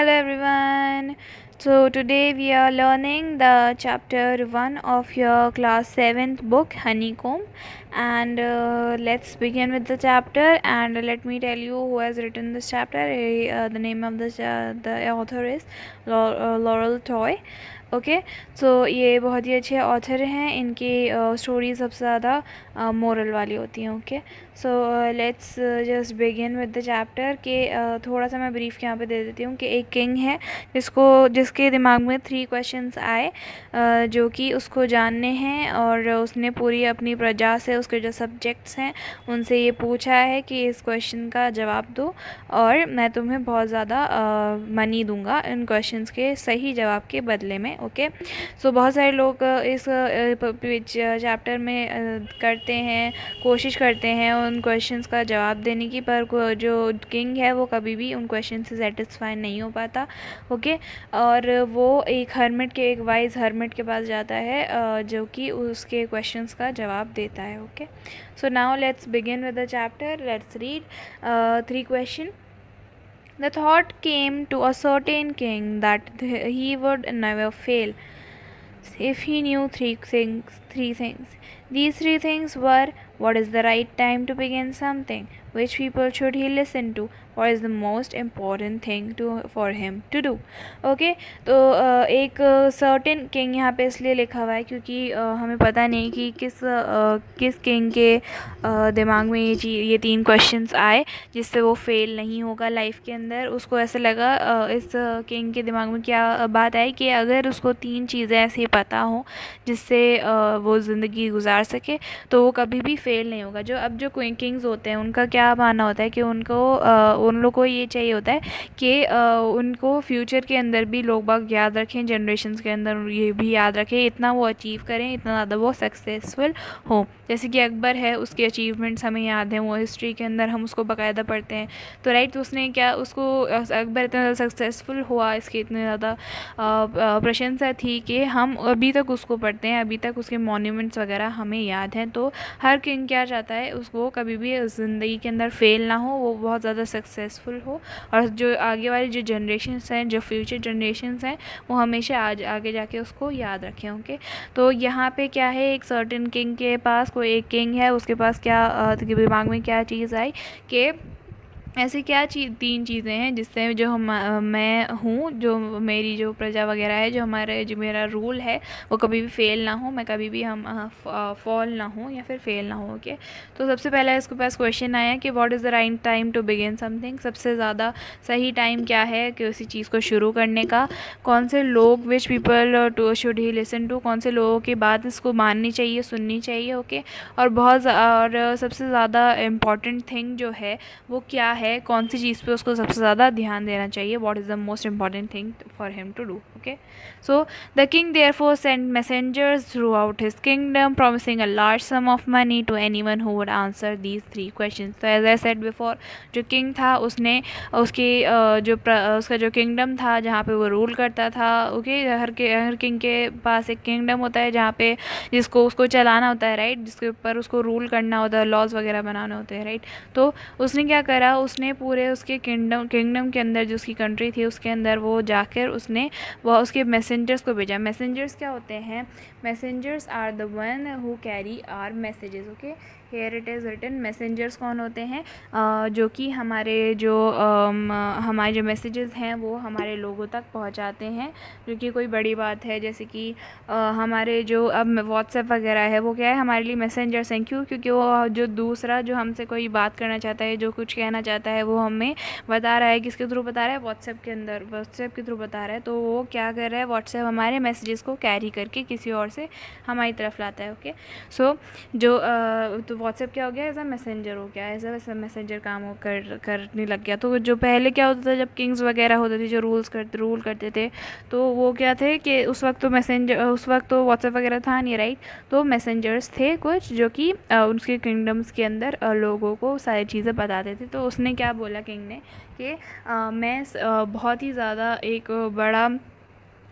everyone. So today we are learning the chapter 1 of your class 7th book Honeycomb, and let's begin with the chapter. And let me tell you who has written this chapter. The name of the author is Laurel Toy. Okay so ये बहुत ही अच्छे author हैं. इनकी story सबसे ज़्यादा moral वाली होती हैं. Okay so let's just begin with the chapter के थोड़ा सा मैं ब्रीफ यहाँ पे दे देती हूँ कि एक किंग है जिसके दिमाग में 3 क्वेश्चंस आए जो कि उसको जानने हैं, और उसने पूरी अपनी प्रजा से उसके जो सब्जेक्ट्स हैं उनसे ये पूछा है कि इस क्वेश्चन का जवाब दो और मैं तुम्हें बहुत ज़्यादा मनी दूंगा इन क्वेश्चंस के सही जवाब के बदले में. ओके सो बहुत सारे लोग इस चैप्टर में करते हैं, कोशिश करते हैं उन क्वेश्चंस का जवाब देने की, पर जो किंग है वो कभी भी उन क्वेश्चन से सेटिस्फाई नहीं हो पाता. ओके और वो एक वाइज हर्मिट के पास जाता है जो कि उसके क्वेश्चंस का जवाब देता है. Okay so now let's begin with the chapter. Let's read 3 question. The thought came to a certain king that he would never fail if he knew three things. These 3 things were: what is the right time to begin something, which people should he listen to, what is the most important thing for him to do. Okay तो एक certain king यहाँ पे इसलिए लिखा हुआ है क्योंकि हमें पता नहीं कि किस किंग के दिमाग में ये 3 क्वेश्चंस आए जिससे वो फेल नहीं होगा लाइफ के अंदर. उसको ऐसे लगा इस किंग के दिमाग में क्या बात आई कि अगर उसको 3 चीज़ें ऐसी पता हो जिससे वो ज़िंदगी गुजार सके तो वो कभी भी फेल नहीं होगा. जो किंग्स होते हैं उनका क्या मानना होता है कि उन लोग को ये चाहिए होता है कि उनको फ्यूचर के अंदर भी लोग बाग याद रखें, जनरेशन्स के अंदर ये भी याद रखें, इतना वो अचीव करें, इतना ज़्यादा वो सक्सेसफुल हो. जैसे कि अकबर है, उसके अचीवमेंट्स हमें याद हैं, वो हिस्ट्री के अंदर हम उसको बाकायदा पढ़ते हैं. तो राइट उसने क्या अकबर इतना ज़्यादा सक्सेसफुल हुआ, इसकी इतनी ज़्यादा प्रशंसा थी कि हम अभी तक उसको पढ़ते हैं, अभी तक उसके मॉन्यूमेंट्स वगैरह हमें याद हैं. तो हर किंग क्या चाहता है, उसको कभी भी ज़िंदगी के अंदर फेल ना हो, वो बहुत ज़्यादा सक्सेसफुल हो और जो आगे वाली जो जनरेशन्स हैं, जो फ्यूचर जनरेशन्स हैं, वो हमेशा आगे जाके उसको याद रखें. ओके तो यहाँ पे क्या है, एक सर्टेन किंग के पास कोई एक किंग है, उसके पास क्या दिमाग में क्या चीज़ आई कि ऐसी क्या 3 चीज़ें हैं जिससे जो मैं हूँ, जो मेरी जो प्रजा वगैरह है, जो मेरा रूल है वो कभी भी फेल ना हो, मैं कभी भी फॉल ना हो या फिर फेल ना हो. ओके तो सबसे पहला इसके पास क्वेश्चन आया कि what is the right time to begin something. सबसे ज़्यादा सही टाइम क्या है कि उसी चीज़ को शुरू करने का. कौन से लोग which people to should he listen to, कौन से लोगों की बात इसको माननी चाहिए, सुननी चाहिए. ओके और सबसे ज़्यादा इम्पॉर्टेंट थिंग जो है वो क्या है, कौन सी चीज़ पे उसको सबसे ज़्यादा ध्यान देना चाहिए. What is the most important thing for him to do. Okay so the king therefore sent messengers throughout his kingdom promising a large sum of money to anyone who would answer these 3 questions. तो as I said before, जो king था उसने उसका जो kingdom था जहाँ पे वो रूल करता था. ओके हर किंग के पास एक किंगडम होता है जहाँ पे जिसको उसको चलाना होता है, राइट, जिसके ऊपर उसको रूल करना होता है, लॉज वगैरह बनाने होते हैं, राइट. तो उसने क्या करा, उसने पूरे उसके किंगडम के अंदर जो उसकी कंट्री थी उसके अंदर वो जाकर उसने उसके मैसेंजर्स को भेजा. मैसेंजर्स क्या होते हैं? Messengers are the one who carry our messages. Okay here it is written. Messengers कौन होते हैं? जो कि हमारे जो मैसेजेस हैं वो हमारे लोगों तक पहुंचाते हैं, जो कि कोई बड़ी बात है. जैसे कि हमारे जो अब व्हाट्सएप वगैरह है वो क्या है, हमारे लिए मैसेंजर्स हैं. क्योंकि वो जो दूसरा जो हमसे कोई बात करना चाहता है, जो कुछ कहना चाहता है, वो हमें बता रहा है. किसके थ्रू बता रहा है? व्हाट्सएप के थ्रू बता रहा है. तो वो क्या कर रहा है, व्हाट्सएप हमारे मैसेजेस को कैरी करके किसी और से हमारी तरफ लाता है. ओके सो तो व्हाट्सएप क्या हो गया, एज अ मैसेंजर हो गया, एज अ मैसेंजर काम करने लग गया. तो जो पहले क्या होता था, जब किंग्स वगैरह होते थे जो रूल करते थे, तो वो क्या थे कि उस वक्त तो व्हाट्सएप वगैरह था नहीं, राइट. तो मैसेंजर्स थे कुछ जो कि उनके किंगडम्स के अंदर लोगों को सारी चीज़ें बताते थे. तो उसने क्या बोला किंग ने कि मैं बहुत ही ज़्यादा एक बड़ा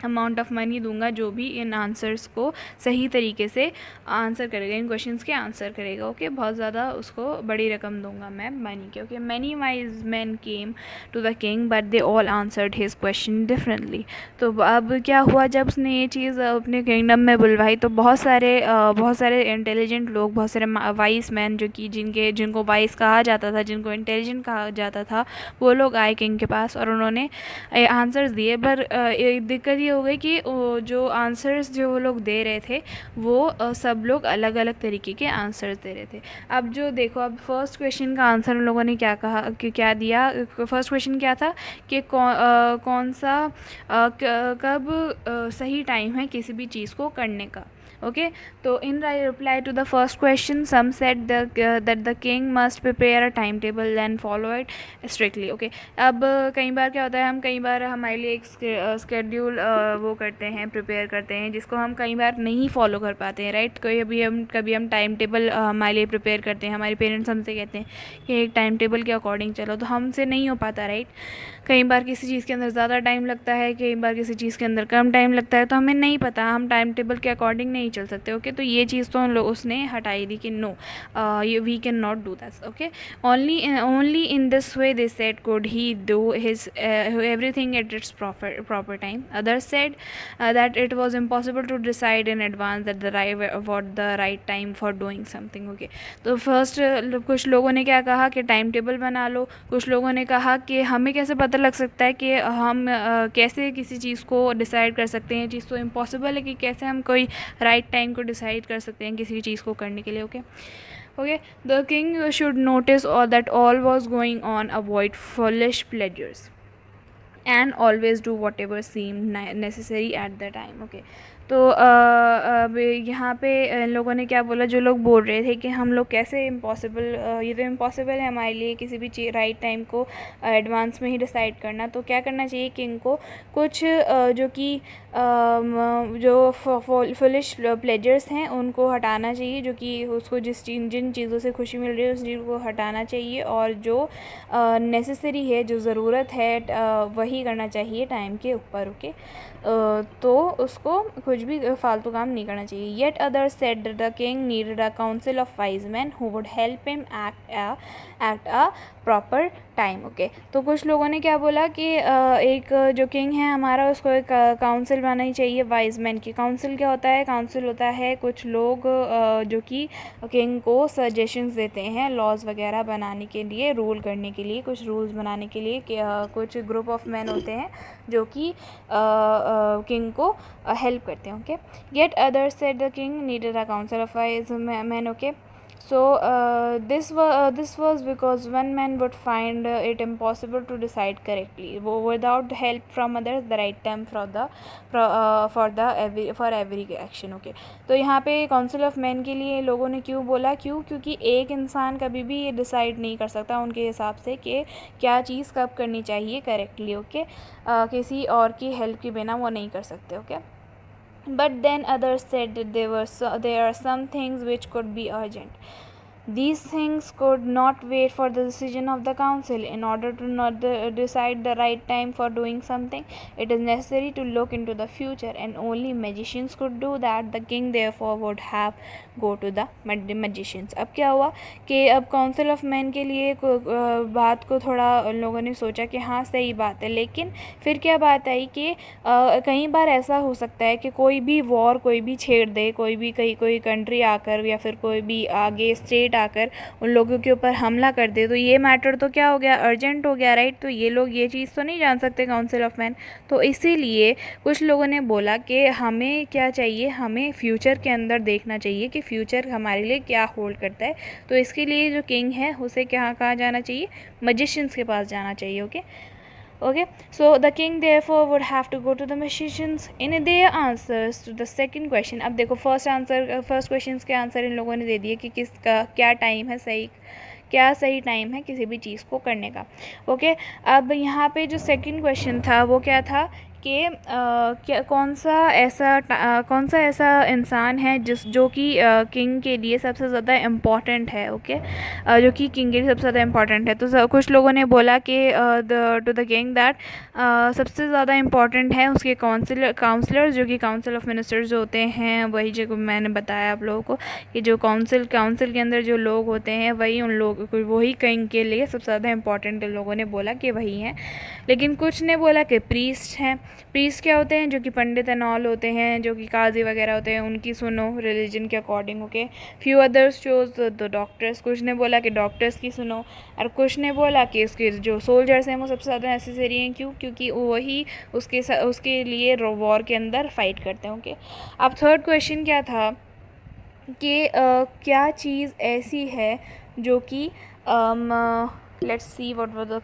अमाउंट ऑफ मनी दूंगा जो भी इन आंसर्स को सही तरीके से आंसर करेगा, इन क्वेश्चंस के आंसर करेगा। ओके, बहुत ज़्यादा उसको बड़ी रकम दूंगा मैं मनी के। Okay, many wise men came to the king but they all answered his question differently. तो अब क्या हुआ, जब उसने ये चीज़ अपने किंगडम में बुलवाई तो बहुत सारे इंटेलिजेंट लोग, बहुत सारे वाइस मैन, जो कि जिनको वाइस कहा जाता था, जिनको इंटेलिजेंट कहा जाता था, वो लोग आए किंग के पास और उन्होंने आंसर्स दिए। पर एक दिक्कत ये हो गई कि जो आंसर्स जो वो लोग दे रहे थे वो सब लोग अलग अलग तरीके के आंसर्स दे रहे थे। अब जो देखो, अब फर्स्ट क्वेश्चन का आंसर उन लोगों ने क्या कहा कि क्या दिया। फर्स्ट क्वेश्चन क्या था कि कौन सा कब सही टाइम है किसी भी चीज़ को करने का। ओके, तो in reply to the first question some said that the king must prepare a time table and follow it strictly. Okay, अब कई बार क्या होता है, हम कई बार हमारे लिए एक स्केड्यूल वो करते हैं, प्रिपेयर करते हैं, जिसको हम कई बार नहीं फॉलो कर पाते हैं, राइट। कभी हम टाइम टेबल हमारे लिए प्रिपेयर करते हैं, हमारे पेरेंट्स हमसे कहते हैं कि एक टाइम टेबल के अकॉर्डिंग चलो, तो हमसे नहीं हो पाता, राइट। कई बार किसी चीज़ के अंदर ज़्यादा टाइम लगता है, कई बार किसी चीज़ के अंदर कम टाइम लगता है, तो हमें नहीं पता, हम टाइम टेबल के अकॉर्डिंग नहीं चल सकते। ओके, तो ये चीज़ तो उसने हटाई दी कि no, we can not do that. Okay, only in this way they said could he do his everything at its proper time. Others said that it was impossible to decide in advance that what the right time for doing something. Okay, तो first कुछ लोगों ने क्या कहा कि time table बना लो, कुछ लोगों ने कहा कि हमें कैसे पता लग सकता है कि हम कैसे किसी चीज़ को डिसाइड कर सकते हैं। चीज़ तो इम्पॉसिबल है कि कैसे हम कोई राइट टाइम को डिसाइड कर सकते हैं किसी चीज़ को करने के लिए। Okay, okay, the king should notice that all was going on, avoid foolish pleasures and always do whatever seemed necessary at the time. Okay, तो अब यहाँ पे लोगों ने क्या बोला, जो लोग बोल रहे थे कि हम लोग कैसे इम्पॉसिबल, ये तो इम्पॉसिबल है हमारे लिए किसी भी राइट टाइम को एडवांस में ही डिसाइड करना, तो क्या करना चाहिए किंग को, कुछ जो कि जो फुलिश प्लेजर्स हैं उनको हटाना चाहिए, जो कि उसको जिन चीज़ों से खुशी मिल रही है उस चीज़ को हटाना चाहिए, और जो नेसेसरी है, जो ज़रूरत है, वही करना चाहिए टाइम के ऊपर। ओके, तो उसको कुछ भी फालतू काम नहीं करना चाहिए। Yet other said the king needed a council of wise man who would help him act a proper time. Okay, तो कुछ लोगों ने क्या बोला कि एक जो किंग है हमारा, उसको एक काउंसिल बनानी चाहिए वाइज मैन की। काउंसिल क्या होता है? काउंसिल होता है कुछ लोग जो कि किंग को सजेशंस देते हैं लॉज वगैरह बनाने के लिए, रूल करने के लिए, कुछ रूल्स बनाने के लिए, कुछ ग्रुप ऑफ मैन होते हैं जो कि किंग को हेल्प करते हैं। Okay, yet others said the king needed a council of wise man. Okay, so this was because one man would find it impossible to decide correctly without help from others the right time for every action. Okay, तो यहाँ पे council of man के लिए लोगों ने क्यों बोला, क्योंकि एक इंसान कभी भी ये डिसाइड नहीं कर सकता उनके हिसाब से कि क्या चीज़ कब करनी चाहिए करेक्टली। ओके, किसी और की हेल्प के बिना वो नहीं कर सकते। Okay, but then others said that there are some things which could be urgent. These things could not wait for the decision of the council. In order to not decide the right time for doing something, it is necessary to look into the future, and only magicians could do that. The king therefore would have go to the magicians. अब क्या हुआ कि अब council of man के लिए बात को थोड़ा लोगों ने सोचा कि हाँ सही बात है, लेकिन फिर क्या बात आई कि कई बार ऐसा हो सकता है कि कोई भी वॉर कोई भी छेड़ दे, कोई कंट्री आकर या फिर कोई भी आगे स्टेट आकर उन लोगों के ऊपर हमला कर दे, तो ये मैटर तो क्या हो गया, अर्जेंट हो गया, राइट। तो ये लोग ये चीज़ तो नहीं जान सकते काउंसिल ऑफ मैन, तो इसीलिए कुछ लोगों ने बोला कि हमें क्या चाहिए, हमें फ्यूचर के अंदर देखना चाहिए कि फ्यूचर हमारे लिए क्या होल्ड करता है। तो इसके लिए जो किंग है उसे कहाँ जाना चाहिए, मजिशियंस के पास जाना चाहिए। Okay, okay, so the king therefore would have to go to the magicians in their answers to the second question. अब देखो फर्स्ट क्वेश्चन के आंसर इन लोगों ने दे दिए कि किसका क्या टाइम है, सही टाइम है किसी भी चीज़ को करने का। ओके, अब यहाँ पे जो सेकंड क्वेश्चन था वो क्या था कि क्या कौन सा ऐसा इंसान है जो कि किंग के लिए सबसे ज़्यादा इम्पॉर्टेंट है, ओके, जो कि किंग के लिए सबसे ज़्यादा इम्पॉर्टेंट है। तो कुछ लोगों ने बोला कि टू द किंग दैट सबसे ज़्यादा इम्पॉर्टेंट है उसके काउंसलर्स, जो कि काउंसिल ऑफ मिनिस्टर्स जो होते हैं, वही जो मैंने बताया आप लोगों को कि जो काउंसिल के अंदर जो लोग होते हैं वही वही किंग के लिए सबसे ज़्यादा इम्पॉर्टेंट लोगों ने बोला कि वही हैं। लेकिन कुछ ने बोला कि प्रीस्ट हैं। प्रीस्ट क्या होते हैं? जो कि पंडित एंड ऑल होते हैं, जो कि काजी वगैरह होते हैं, उनकी सुनो रिलीजन के according, okay. Few others chose the doctors, कुछ ने बोला कि डॉक्टर्स की सुनो, और कुछ ने बोला कि उसके जो सोल्जर्स हैं वो सबसे ज़्यादा नेसेसरी हैं। क्योंकि वही उसके लिए वॉर के अंदर फाइट करते हैं, ओके। अब थर्ड क्वेश्चन क्या था कि क्या चीज़ ऐसी है जो कि let's see what was the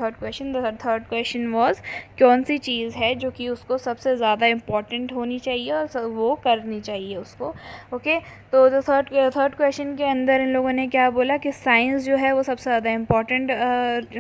third question. The third question was कौन सी चीज़ है जो कि उसको सबसे ज़्यादा इम्पॉर्टेंट होनी चाहिए और वो करनी चाहिए उसको, ओके। तो जो थर्ड क्वेश्चन के अंदर इन लोगों ने क्या बोला कि साइंस जो है वो सबसे ज़्यादा इम्पॉर्टेंट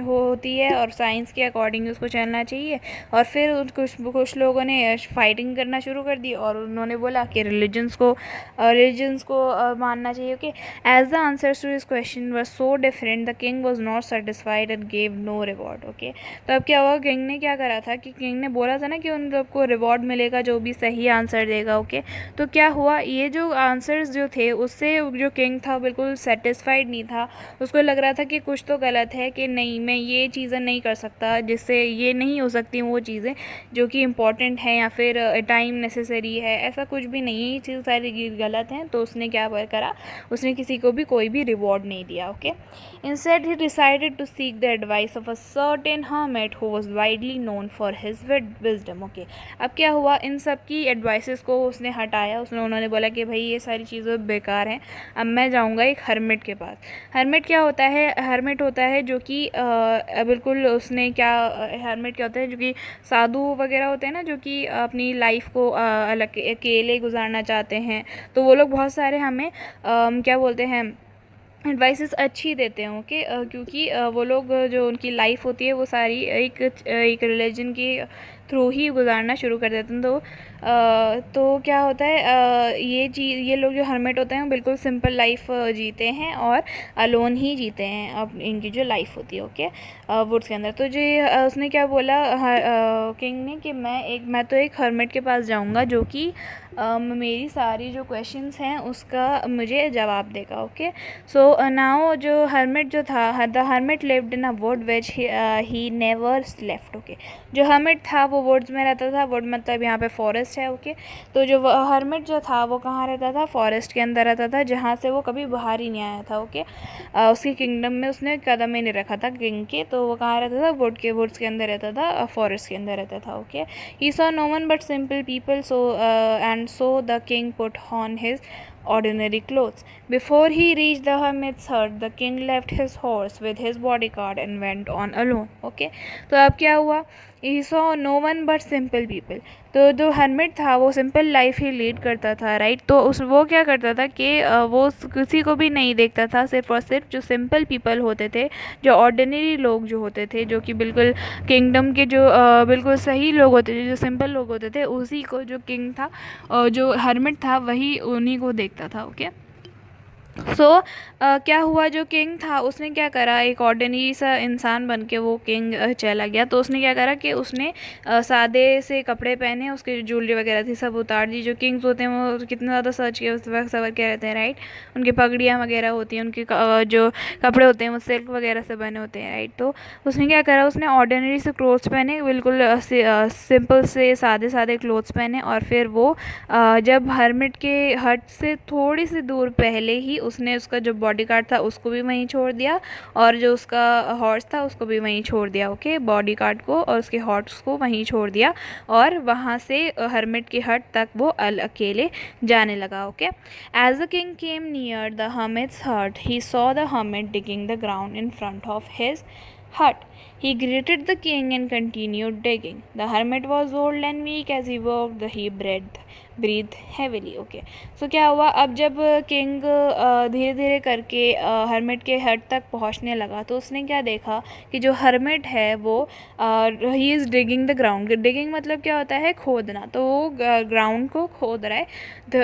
होती है और साइंस के अकॉर्डिंग उसको चलना चाहिए। और फिर कुछ लोगों ने फाइटिंग करना शुरू कर दी और उन्होंने बोला कि रिलीजन्स को मानना चाहिए, okay. As the answers to this question were so different the king was not satisfied and gave no reward, okay. तो अब क्या हुआ, किंग ने क्या करा था कि किंग ने बोला था ना कि उन सबको रिवॉर्ड मिलेगा जो भी सही आंसर देगा, ओके। तो क्या हुआ, ये जो आंसर्स जो थे उससे जो किंग था बिल्कुल सेटिस्फाइड नहीं था। उसको लग रहा था कि कुछ तो गलत है, कि नहीं मैं ये चीज़ें नहीं कर सकता, जिससे ये नहीं हो सकती वो चीज़ें जो कि इम्पॉर्टेंट हैं या फिर टाइम नेसेसरी है, ऐसा कुछ भी नहीं है, ये चीज़ सारी गलत हैं। तो उसने क्या करा, उसने किसी को भी कोई भी रिवॉर्ड नहीं दिया, okay. Instead he decided to seek the advice of a certain hermit who was widely known for his wisdom, okay. अब क्या हुआ, इन सब की एडवाइसेस को उसने हटाया। उन्होंने बोला कि भाई ये सारी चीज़ें बेकार हैं, अब मैं जाऊंगा एक हर्मिट के पास। हर्मिट क्या होता है? हर्मिट होता है जो कि बिल्कुल उसने क्या, हर्मिट क्या होता है जो कि साधु वगैरह होते हैं ना, जो कि अपनी लाइफ को अलग अकेले गुजारना चाहते हैं। तो वो लोग बहुत सारे हमें क्या बोलते हैं, एडवाइसेस अच्छी देते हैं, ओके। क्योंकि वो लोग जो उनकी लाइफ होती है वो सारी एक रिलीजन के थ्रू ही गुजारना शुरू कर देते हैं। तो क्या होता है, ये लोग जो हर्मिट होते हैं बिल्कुल सिंपल लाइफ जीते हैं और अलोन ही जीते हैं अब इनकी जो लाइफ होती है, ओके, वुड्स के अंदर। तो जो उसने क्या बोला किंग ने कि मैं तो एक हर्मिट के पास जाऊंगा जो कि मेरी सारी जो क्वेश्चंस हैं उसका मुझे जवाब देगा, ओके। सो नाउ जो हर्मिट जो था, the hermit lived in a wood which he never left, okay. जो हर्मिट था वो वुड्स में रहता था। वुड मतलब यहाँ पे फॉरेस्ट है, ओके। तो जो हर्मिट जो था वो कहाँ रहता था? फॉरेस्ट के अंदर रहता था, जहाँ से वो कभी बाहर ही नहीं आया था, ओके। उसकी किंगडम में उसने कदम ही नहीं रखा था किंग के। तो वो कहाँ रहता था? वुड्स के अंदर रहता था, फॉरेस्ट के अंदर रहता था, okay. He saw no one but simple people, so the king put on his ordinary clothes. Before he reached the hermit's hut, the king left his horse with his bodyguard and went on alone, okay. तो अब क्या हुआ, he saw no one but simple people. तो जो hermit था वो simple life ही lead करता था, राइट। तो वो क्या करता था कि वो किसी को भी नहीं देखता था, सिर्फ और सिर्फ जो सिंपल पीपल होते थे, जो ऑर्डिनरी लोग जो होते थे, जो कि बिल्कुल किंगडम के जो बिल्कुल सही लोग होते थे, जो सिंपल लोग होते थे, उसी को जो किंग था जो हर्मिट था वही उन्हीं को देखता था, ओके। क्या हुआ, जो किंग था उसने क्या करा, एक ऑर्डिनरी सा इंसान बन के वो किंग चला गया। तो उसने क्या करा कि उसने सादे से कपड़े पहने, उसके ज्वेलरी वगैरह थी सब उतार दी। जो किंग्स होते हैं वो कितना ज़्यादा सच के उस वक्त सवर के रहते हैं, राइट। उनकी पगड़ियाँ वगैरह होती हैं, उनके जो कपड़े होते हैं वो सिल्क वगैरह से बने होते हैं, राइट। तो उसने क्या करा, उसने ऑर्डिनरी से क्लोथ्स पहने, बिल्कुल सिंपल से सादे सादे क्लोथ्स पहने। और फिर वो जब हर्मिट के हट से थोड़ी सी दूर पहले ही उसने उसका जो बॉडीगार्ड था उसको भी वहीं छोड़ दिया, और जो उसका हॉर्स था उसको भी वहीं छोड़ दिया, ओके। बॉडीगार्ड को और उसके हॉर्स को वहीं छोड़ दिया, और वहाँ से हर्मिट की हट तक वो अकेले जाने लगा, okay. As the king came near the hermit's hut, he saw the hermit digging the ground in front of his hut. He greeted the king and continued digging. The hermit was old and weak. As he worked, he breathed heavily. Okay, so क्या हुआ, अब जब king धीरे धीरे करके hermit के हट तक पहुंचने लगा तो उसने क्या देखा कि जो हर्मिट है वो he is digging the ground. Digging मतलब क्या होता है, खोदना. तो वो ग्राउंड को खोद रहा है,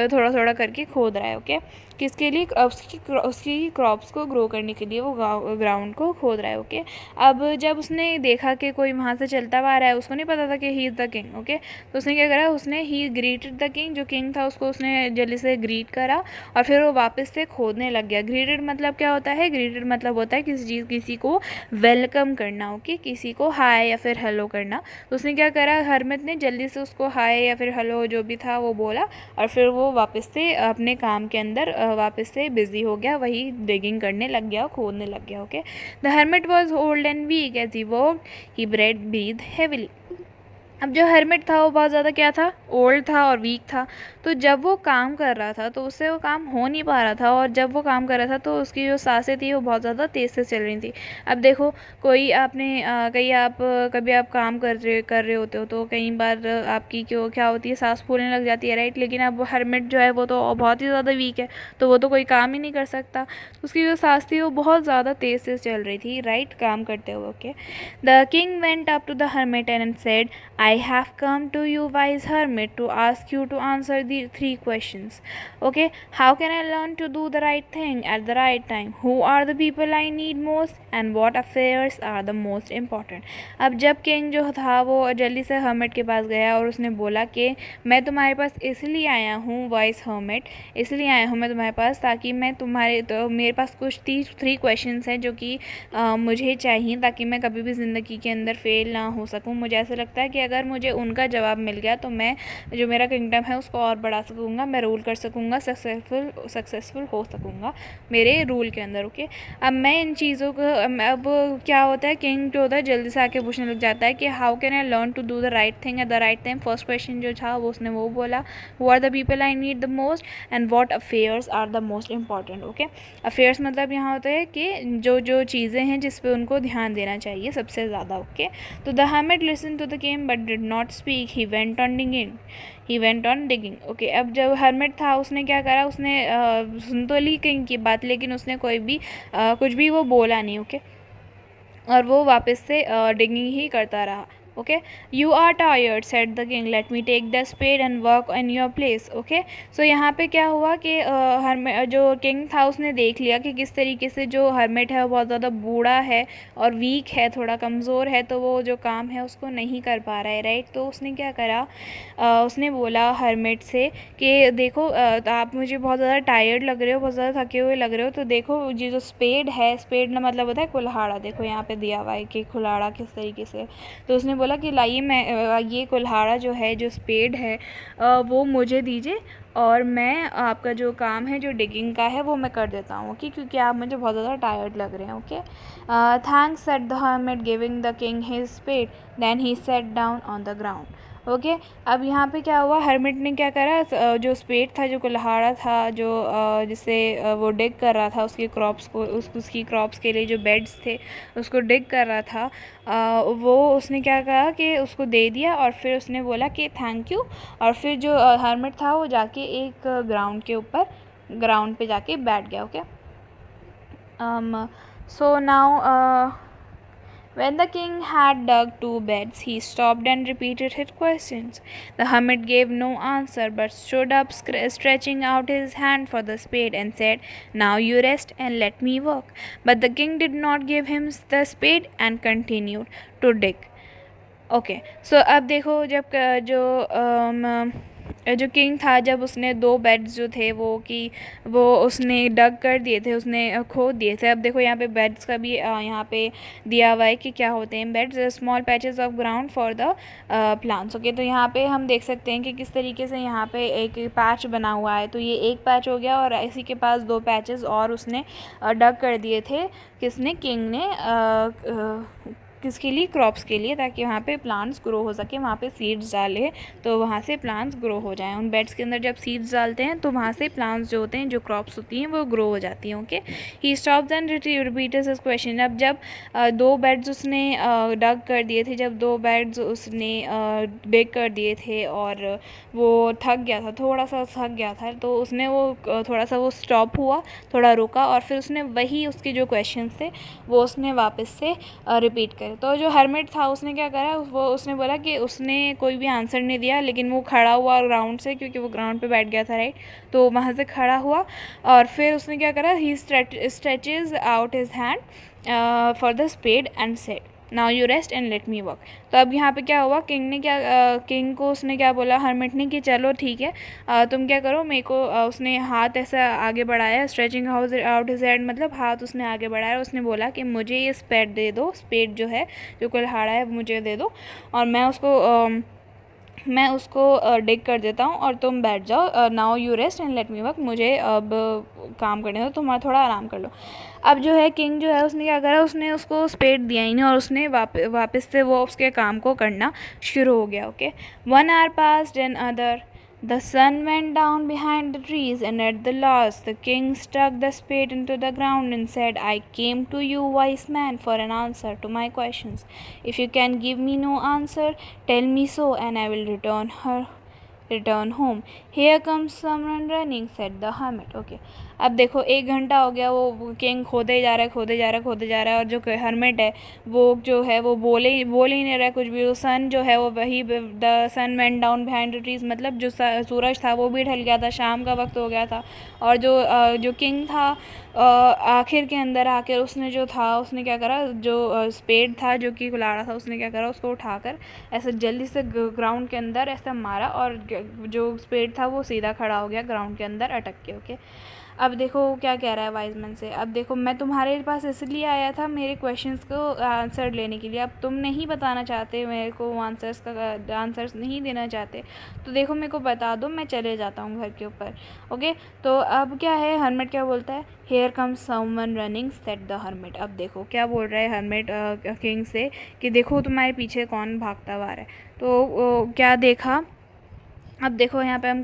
थोड़ा थोड़ा करके खोद रहा है. ओके, किसके लिए, उसकी क्रॉप्स को ग्रो करने के लिए वो ग्राउंड को खोद रहा है. ओके, अब जब उसने देखा कि कोई वहाँ से चलता हुआ आ रहा है, उसको नहीं पता था कि he is the king. Okay, तो उसने क्या करा, उसने ही ग्रीटेड द किंग, जो किंग था उसको उसने जल्दी से ग्रीट करा और फिर वो वापस से खोदने लग गया. ग्रीटेड मतलब क्या होता है, ग्रीटेड मतलब होता है किसी को वेलकम करना. ओके, किसी को हाय या फिर हेलो करना. तो उसने क्या करा, हरमत ने जल्दी से उसको हाय या फिर हेलो जो भी था वो बोला और फिर वो वापस से अपने काम के अंदर वापस से बिजी हो गया, वही डिगिंग करने लग गया, खोदने लग गया. Okay, the hermit was old and weak. As he worked he breathe heavily. अब जो हर्मिट था वो बहुत ज़्यादा क्या था, ओल्ड था और वीक था. तो जब वो काम कर रहा था तो उससे वो काम हो नहीं पा रहा था, और जब वो काम कर रहा था तो उसकी जो सांसें थी वो बहुत ज़्यादा तेज़ से चल रही थी. अब देखो, कोई आपने कभी आप काम कर रहे होते हो तो कई बार आपकी क्या होती है, सांस फूलने लग जाती है, राइट. लेकिन अब हर्मिट जो है वो तो बहुत ही ज़्यादा वीक है, तो वो तो कोई काम ही नहीं कर सकता. उसकी जो सांस थी वो बहुत ज़्यादा तेज़ से चल रही थी, राइट, काम करते हुए. Okay, the king went up to the hermit and said, I have come to you, wise hermit, to ask you to answer the 3 questions. Okay, how can I learn to do the right thing at the right time? Who are the people I need most? And what affairs are the most important? अब जब king जो था वो जल्दी से hermit के पास गया और उसने बोला कि मैं तुम्हारे पास इसलिए आया हूँ, वाइस हर्मिट, इसलिए आया हूँ मैं तुम्हारे पास ताकि मैं मेरे पास कुछ 3 क्वेश्चंस हैं जो कि मुझे चाहिए ताकि मैं कभी भी ज़िंदगी के अंदर फेल ना हो सकूँ. मुझे ऐसा लगता है कि अगर मुझे उनका जवाब मिल गया तो मैं जो मेरा किंगडम है उसको और बढ़ा सकूँगा, मैं रूल कर सकूँगा, सक्सेसफुल हो सकूँगा मेरे रूल के अंदर. ओके, अब मैं इन चीज़ों को अब क्या होता है, किंग जो होता है जल्दी से आके पूछने लग जाता है कि how can I learn to do the right thing at the right time. First question जो था वो उसने वो बोला, who are the people I need the most and what affairs are the most important. Okay, affairs मतलब यहाँ होता है कि जो चीज़ें हैं जिस पे उनको ध्यान देना चाहिए सबसे ज़्यादा. ओके, तो the hermit listened to the king but did not speak. He went on digging. Okay, अब जब हर्मिट था उसने क्या करा, उसने सुन तो ली किंग की बात लेकिन उसने कोई भी कुछ भी वो बोला नहीं. ओके, और वो वापस से डिगिंग ही करता रहा. Okay, you are tired said the king, let me take the spade and work in your place. Okay, so यहाँ पे क्या हुआ कि जो किंग था उसने देख लिया कि किस तरीके से जो हर्मिट है वो बहुत ज़्यादा बूढ़ा है और वीक है, थोड़ा कमज़ोर है, तो वो जो काम है उसको नहीं कर पा रहा है, राइट. तो उसने क्या करा, उसने बोला हर्मिट से कि देखो आप मुझे बहुत ज़्यादा टायर्ड लग रहे हो, बहुत ज़्यादा थके हुए लग रहे हो, तो देखो ये जो स्पेड है, स्पेड ना मतलब होता है कुल्हाड़ा, देखो यहाँ पे दिया हुआ है कि कुल्हाड़ा किस तरीके से. तो उसने बोला कि लाइए मैं ये कुल्हाड़ा जो है, जो स्पेड है, वो मुझे दीजिए और मैं आपका जो काम है जो डिगिंग का है वो मैं कर देता हूँ. ओके, क्योंकि आप मुझे बहुत ज़्यादा टायर्ड लग रहे हैं. Okay, thanks said the hermit giving the king his spade, then he sat down on the ground. Okay, अब यहाँ पे क्या हुआ, हर्मिट ने क्या करा, जो स्पेड था, जो कुल्हाड़ा था, जो जिससे वो डिग कर रहा था उसकी क्रॉप्स को, उसकी क्रॉप्स के लिए जो बेड्स थे उसको डिग कर रहा था, वो उसने क्या कहा कि उसको दे दिया और फिर उसने बोला कि थैंक यू. और फिर जो हर्मिट था वो जाके एक ग्राउंड पे जाके बैठ गया. Okay, so now when the king had dug 2 beds, he stopped and repeated his questions. The hermit gave no answer but stood up, stretching out his hand for the spade, and said, now you rest and let me work. But the king did not give him the spade and continued to dig. Okay, so अब देखो, जब जो king था, जब उसने 2 beds जो थे वो उसने डग कर दिए थे, उसने खोद दिए थे. अब देखो यहाँ पे बेड्स का भी यहाँ पे दिया हुआ है कि क्या होते हैं beds, small patches of ground for the plants. Okay, तो यहाँ पे हम देख सकते हैं कि किस तरीके से यहाँ पे एक पैच बना हुआ है. तो ये एक पैच हो गया और इसी के पास 2 पैचेस और उसने डग कर दिए थे, किसने, किंग ने किसके लिए, क्रॉप्स के लिए, ताकि वहाँ पे प्लांट्स ग्रो हो सके, वहाँ पे सीड्स डाले तो वहाँ से प्लांट्स ग्रो हो जाएं। उन बेड्स के अंदर जब सीड्स डालते हैं तो वहाँ से प्लांट्स जो होते हैं, जो क्रॉप्स होती हैं, वो ग्रो हो जाती हैं। Okay, he stops and repeats his question. अब जब 2 बेड्स उसने डग कर दिए थे, जब 2 बेड्स उसने बेक कर दिए थे और वो थक गया था, थोड़ा सा थक गया था, तो उसने वो थोड़ा सा वो स्टॉप हुआ, थोड़ा रुका, और फिर उसने वही उसके जो क्वेश्चन थे वो उसने वापस से रिपीट करे। तो जो हर्मिट था उसने क्या करा, वो उसने बोला कि उसने कोई भी आंसर नहीं दिया, लेकिन वो खड़ा हुआ ग्राउंड से, क्योंकि वो ग्राउंड पे बैठ गया था, राइट। तो वहाँ से खड़ा हुआ और फिर उसने क्या करा, he stretches out his hand for the spade and said, now you rest and let me work. तो अब यहाँ पे क्या हुआ, किंग ने क्या किंग को उसने क्या बोला, हर्मिट ने, कि चलो ठीक है, तुम क्या करो, मेरे को उसने हाथ ऐसा आगे बढ़ाया, स्ट्रेचिंग आउट हिज हैंड, मतलब हाथ उसने आगे बढ़ाया, उसने बोला कि मुझे ये स्पेड दे दो, स्पेड जो है, जो कुल्हाड़ा है, मुझे दे दो, और मैं उसको डिग कर देता हूँ और तुम बैठ जाओ, now you rest and let me work, मुझे अब काम करने दो, तुम थोड़ा आराम कर लो। अब जो है किंग जो है उसने क्या करा, उसने उसको स्पेड दिया ही नहीं, और उसने वापस से वो उसके काम को करना शुरू हो गया। Okay, 1 hour passed and other. The sun went down behind the trees, and at the last the king stuck the spade into the ground and said, I came to you, wise man, for an answer to my questions. If you can give me no answer, tell me so, and I will return home. Here comes someone running, said the hermit. Okay, अब देखो 1 घंटा हो गया, वो king खोदे जा रहा है, और जो हर्मिट है वो जो है वो बोल ही नहीं रहा है कुछ भी। वो सन जो है वो वही, the sun went down behind the trees, मतलब जो सूरज था वो भी ढल गया था, शाम का वक्त हो गया था, और जो किंग था आखिर के अंदर आकर उसने क्या करा, जो स्पेड था, जो कि कुल्हाड़ा था, उसने क्या करा, उसको उठाकर ऐसे जल्दी से ग्राउंड के अंदर ऐसा मारा, और जो स्पेड था वो सीधा खड़ा हो गया ग्राउंड के अंदर अटक के। ओके, अब देखो क्या कह रहा है वाइजमैन से, अब देखो मैं तुम्हारे पास इसलिए आया था मेरे क्वेश्चंस को आंसर लेने के लिए, अब तुम नहीं बताना चाहते मेरे को, आंसर्स नहीं देना चाहते, तो देखो मेरे को बता दो, मैं चले जाता हूँ घर के ऊपर। ओके, तो अब क्या है, हर्मिट क्या बोलता है, here comes someone running, said the hermit. अब देखो क्या बोल रहा है हर्मिट किंग से, कि देखो तुम्हारे पीछे कौन भागता हुआ है। तो क्या देखा, अब देखो यहाँ पे हम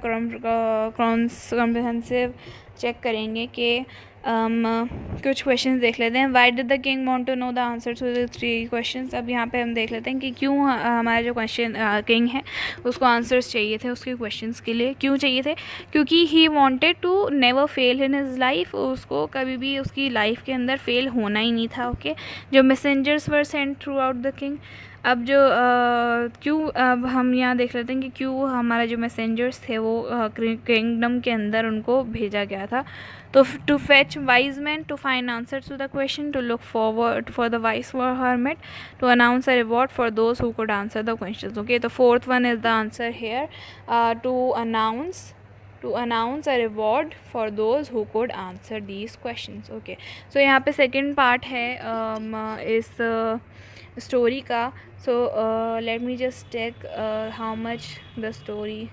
कॉम्प्रिहेंसिव चेक करेंगे कि कुछ क्वेश्चंस देख लेते हैं। Why did the king want to know the answer to the 3 questions. अब यहाँ पे हम देख लेते हैं कि क्यों हमारा जो क्वेश्चन किंग है उसको आंसर्स चाहिए थे उसके क्वेश्चंस के लिए। क्यों चाहिए थे, क्योंकि he wanted to never fail in his life, उसको कभी भी उसकी लाइफ के अंदर फेल होना ही नहीं था। ओके, जो messengers were sent through out the king. अब जो क्यों, अब हम यहाँ देख लेते हैं कि क्यों हमारा जो मैसेंजर्स थे वो किंगडम के अंदर उनको भेजा गया था। तो to fetch wise man, to find answer to the question, to look forward for the wise hermit, to announce a reward for those who could answer the question. Okay, तो 4th one is the answer here, to announce a reward for those who could answer these questions. Okay, so यहाँ पे second part है इस story का। So let me just check how much the story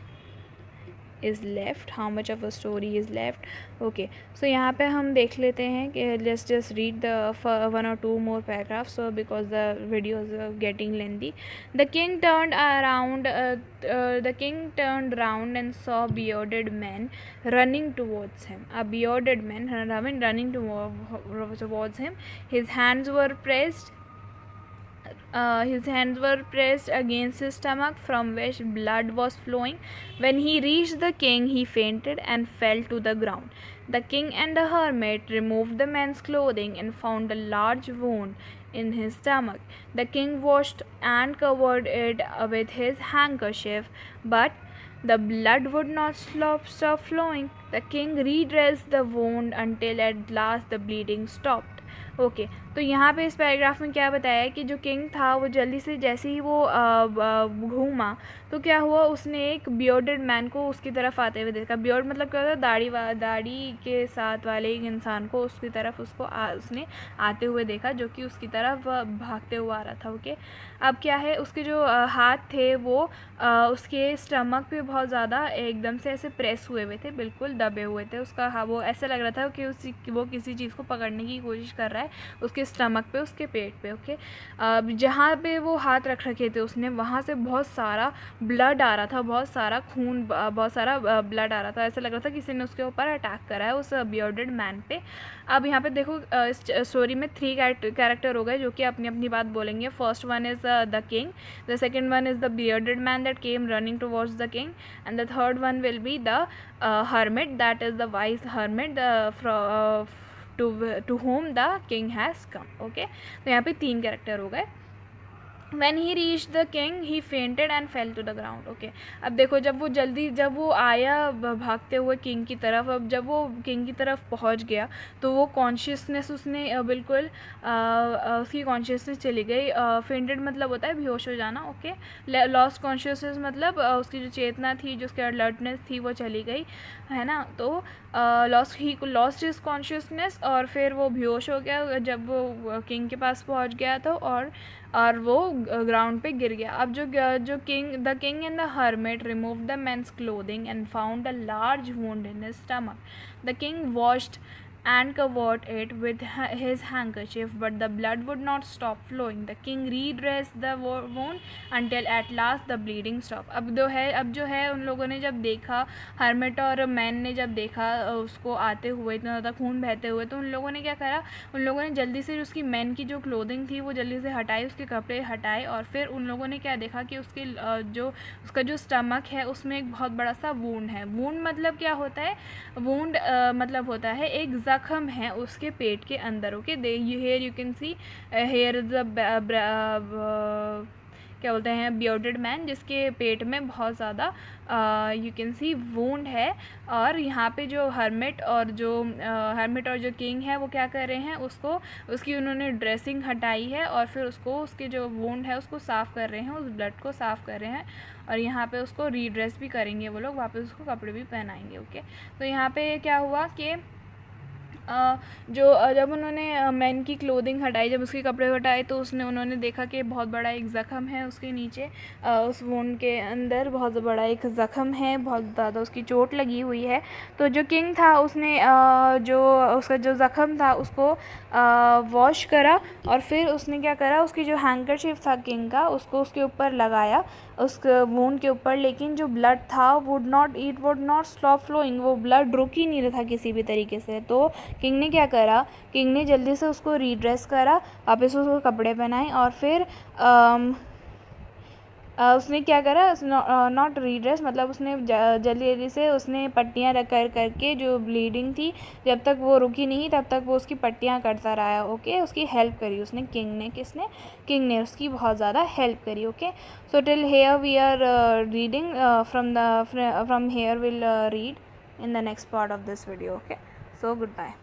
is left, how much of a story is left. Okay, so यहाँ पे हम देख लेते हैं कि let's just read the 1 or 2 more paragraphs, so because the video is getting lengthy. The king turned round and saw bearded men running towards him. A bearded man running towards him. His hands were pressed against his stomach, from which blood was flowing. When he reached the king, he fainted and fell to the ground. The king and the hermit removed the man's clothing and found a large wound in his stomach. The king washed and covered it with his handkerchief, but the blood would not stop flowing. The king redressed the wound until at last the bleeding stopped. Okay, तो यहाँ पे इस paragraph में क्या बताया है कि जो किंग था वो जल्दी से जैसे ही वो घूमा तो क्या हुआ, उसने एक बियर्डेड मैन को उसकी तरफ आते हुए देखा। बियर्ड मतलब क्या होता है, दाढ़ी के साथ वाले एक इंसान को उसकी तरफ उसने आते हुए देखा, जो कि उसकी तरफ भागते हुए आ रहा था। ओके, अब क्या है, उसके जो हाथ थे वो उसके स्टमक पे बहुत ज़्यादा एकदम से ऐसे प्रेस हुए हुए थे, बिल्कुल दबे हुए थे। उसका वो ऐसा लग रहा था कि वो किसी चीज़ को पकड़ने की कोशिश कर रहा है, उसके उसके स्टमक पे, उसके पेट पे। ओके, जहाँ पे वो हाथ रख रखे थे उसने, वहाँ से बहुत सारा ब्लड आ रहा था, बहुत सारा खून, बहुत सारा ब्लड आ रहा था। ऐसा लग रहा था किसी ने उसके ऊपर अटैक करा है, उस बियर्डेड मैन पे। अब यहाँ पे देखो इस स्टोरी में 3 कैरेक्टर हो गए जो कि अपनी अपनी बात बोलेंगे। First one is the king, the second one is the bearded man that came running towards the king, and the third one will be the hermit, that is the wise hermit to whom the king has come. Okay, तो यहाँ पे 3 character हो गए। When he reached the king, he fainted and fell to the ground. Okay, अब देखो जब वो आया भागते हुए किंग की तरफ, अब जब वो किंग की तरफ पहुंच गया तो वो कॉन्शियसनेस उसने बिल्कुल उसकी कॉन्शियसनेस चली गई। फेंटेड मतलब होता है बेहोश हो जाना। ओके, लॉस्ट कॉन्शियसनेस मतलब उसकी जो चेतना थी, जो उसकी अलर्टनेस थी, वो चली गई, है ना। तो ही लॉस्ट हिज कॉन्शियसनेस और फिर वो बेहोश हो गया जब वो किंग के पास पहुंच गया तो, और वो ग्राउंड पे गिर गया। अब जो king and the hermit remove the man's clothing and found a large wound in his stomach. The king washed and covered it with his handkerchief, but the blood would not stop flowing. The king redressed the wound until at last the bleeding stopped. अब जो है उन लोगों ने जब देखा, hermit और man ने जब देखा उसको आते हुए, इतना ज़्यादा खून बहते हुए, तो उन लोगों ने क्या करा, उन लोगों ने जल्दी से उसकी मैन की जो क्लोथिंग थी वो जल्दी से हटाई, उसके कपड़े हटाए, और फिर उन लोगों ने क्या देखा कि उसका जो स्टमक है उसमें एक बहुत बड़ा सा वूंड है। वूंड मतलब क्या होता है? वूंड मतलब होता है एक जख्म है उसके पेट के अंदर। Okay, here you can see here is क्या बोलते हैं, बियर्डेड मैन, जिसके पेट में बहुत ज़्यादा यू कैन सी वूंड है। और यहाँ पे जो हर्मिट और जो किंग है वो क्या कर रहे हैं, उसकी उन्होंने ड्रेसिंग हटाई है और फिर उसके जो वूंड है उसको साफ़ कर रहे हैं, उस ब्लड को साफ़ कर रहे हैं, और यहाँ पे उसको रीड्रेस भी करेंगे वो लोग, वापस उसको कपड़े भी पहनाएंगे। ओके, तो यहाँ पे क्या हुआ कि जब उन्होंने मैन की क्लोथिंग हटाई, जब उसके कपड़े हटाए, तो उन्होंने देखा कि बहुत बड़ा एक ज़ख़म है उसके नीचे, उस वुंड के अंदर बहुत बड़ा एक ज़ख़म है, बहुत ज़्यादा उसकी चोट लगी हुई है। तो जो किंग था उसने उसका जो ज़ख़म था उसको वॉश करा, और फिर उसने क्या करा, उसकी जो हैंकरचीफ था किंग का उसको उसके ऊपर लगाया, उस वुंड के ऊपर, लेकिन जो ब्लड था वुड नॉट स्टॉप फ्लोइंग, वो ब्लड रुक ही नहीं रहा था किसी भी तरीके से। तो किंग ने क्या करा, किंग ने जल्दी से उसको रीड्रेस करा, वापस उसको कपड़े पहनाए, और फिर उसने क्या करा, नॉट रीड्रेस मतलब उसने जल्दी से उसने पट्टियाँ करके जो ब्लीडिंग थी, जब तक वो रुकी नहीं तब तक वो उसकी पट्टियाँ करता रहा। ओके, उसकी हेल्प करी उसने, किंग ने उसकी बहुत ज़्यादा हेल्प करी। Okay, so till here we are reading, from here will read in the next part of this video. Okay, so goodbye.